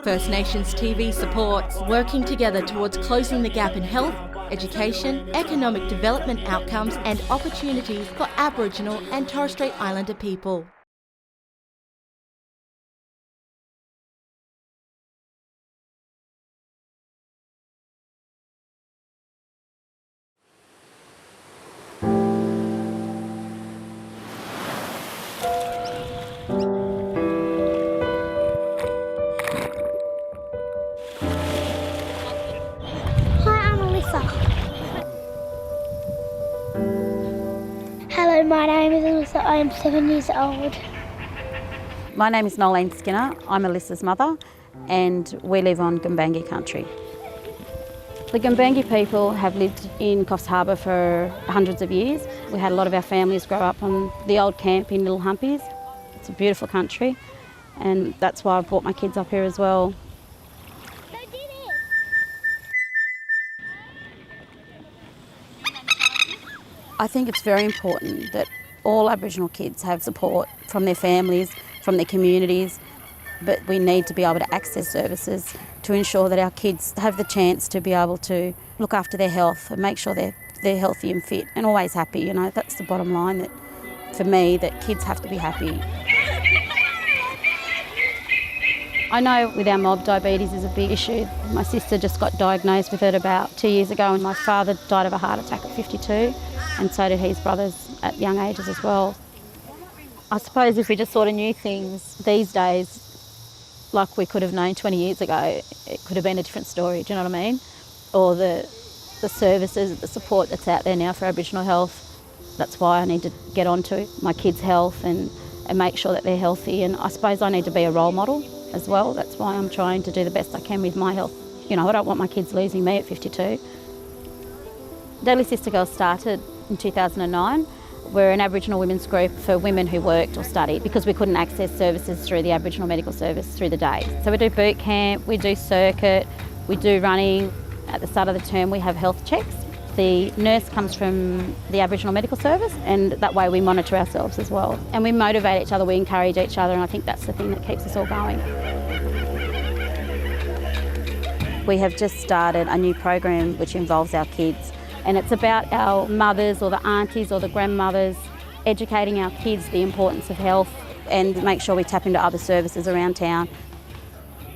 First Nations TV supports working together towards closing the gap in health, education, economic development outcomes and opportunities for Aboriginal and Torres Strait Islander people. Hello, my name is Alyssa. I am 7 years old. My name is Nolene Skinner. I'm Alyssa's mother and we live on Gumbaynggirr country. The Gumbaynggirr people have lived in Coffs Harbour for hundreds of years. We had a lot of our families grow up on the old camp in Little Humpies. It's a beautiful country and that's why I've brought my kids up here as well. I think it's very important that all Aboriginal kids have support from their families, from their communities, but we need to be able to access services to ensure that our kids have the chance to be able to look after their health and make sure they're healthy and fit and always happy. You know, that's the bottom line, that for me, that kids have to be happy. I know with our mob, diabetes is a big issue. My sister just got diagnosed with it about 2 years ago and my father died of a heart attack at 52 and so did his brothers at young ages as well. I suppose if we just sort of knew things these days like we could have known 20 years ago, it could have been a different story, do you know what I mean? Or the services, the support that's out there now for Aboriginal health. That's why I need to get onto my kids' health and make sure that they're healthy, and I suppose I need to be a role model as well. That's why I'm trying to do the best I can with my health. You know, I don't want my kids losing me at 52. Daily Sister Girls started in 2009. We're an Aboriginal women's group for women who worked or studied because we couldn't access services through the Aboriginal Medical Service through the day. So we do boot camp, we do circuit, we do running. At the start of the term we have health checks. The nurse comes from the Aboriginal Medical Service and that way we monitor ourselves as well. And we motivate each other, we encourage each other, and I think that's the thing that keeps us all going. We have just started a new program which involves our kids, and it's about our mothers or the aunties or the grandmothers educating our kids the importance of health and make sure we tap into other services around town.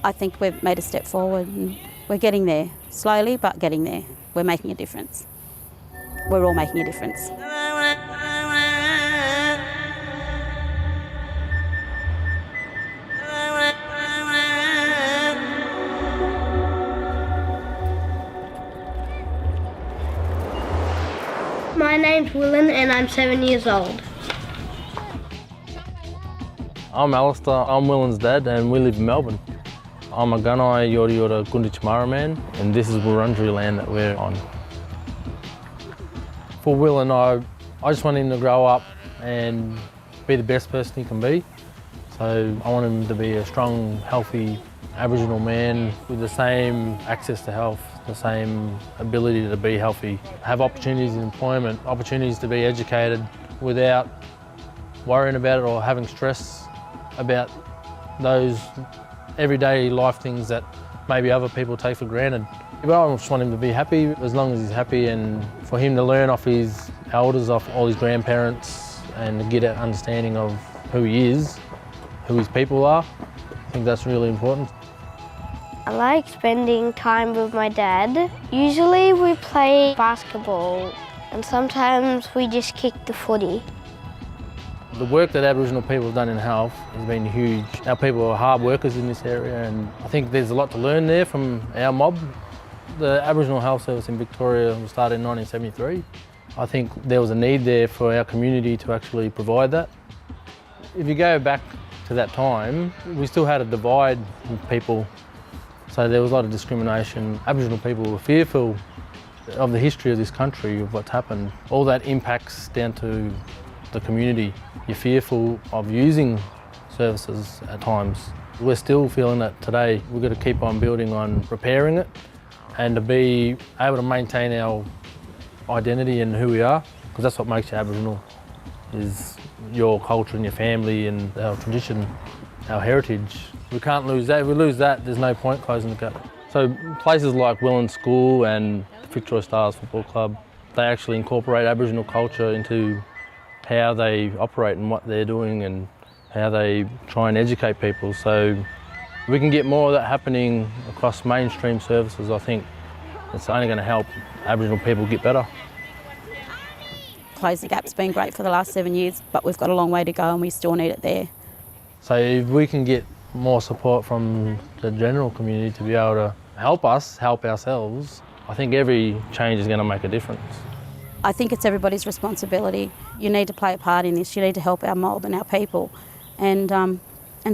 I think we've made a step forward and we're getting there, slowly but getting there. We're making a difference. We're all making a difference. My name's Willen and I'm 7 years old. I'm Alistair, I'm Willen's dad and we live in Melbourne. I'm a Gunai Yorta Yorta Gunditj Mara man and this is Wurundjeri land that we're on. For Willen, I just want him to grow up and be the best person he can be. So I want him to be a strong, healthy Aboriginal man with the same access to health, the same ability to be healthy, have opportunities in employment, opportunities to be educated without worrying about it or having stress about those everyday life things that maybe other people take for granted. But I just want him to be happy as long as he's happy, and for him to learn off his elders, off all his grandparents, and to get an understanding of who he is, who his people are. I think that's really important. I like spending time with my dad. Usually we play basketball and sometimes we just kick the footy. The work that Aboriginal people have done in health has been huge. Our people are hard workers in this area and I think there's a lot to learn there from our mob. The Aboriginal Health Service in Victoria was started in 1973. I think there was a need there for our community to actually provide that. If you go back to that time, we still had a divide with people. So there was a lot of discrimination. Aboriginal people were fearful of the history of this country, of what's happened. All that impacts down to the community. You're fearful of using services at times. We're still feeling that today. We've got to keep on building on repairing it and to be able to maintain our identity and who we are, because that's what makes you Aboriginal, is your culture and your family and our tradition our heritage. We can't lose that. If we lose that, there's no point closing the gap. So places like Welland School and Victoria Stars Football Club, they actually incorporate Aboriginal culture into how they operate and what they're doing and how they try and educate people. So if we can get more of that happening across mainstream services, I think it's only going to help Aboriginal people get better. Close the Gap's been great for the last 7 years, but we've got a long way to go and we still need it there. So if we can get more support from the general community to be able to help us help ourselves, I think every change is going to make a difference. I think it's everybody's responsibility. You need to play a part in this. You need to help our mob and our people and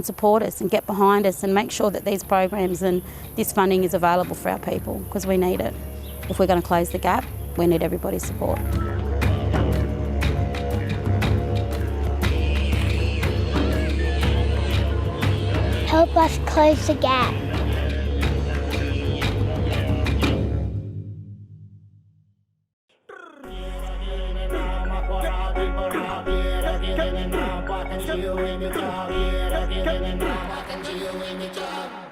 support us and get behind us and make sure that these programs and this funding is available for our people, because we need it. If we're going to close the gap, we need everybody's support. Help us close the gap. Walking to you in the job.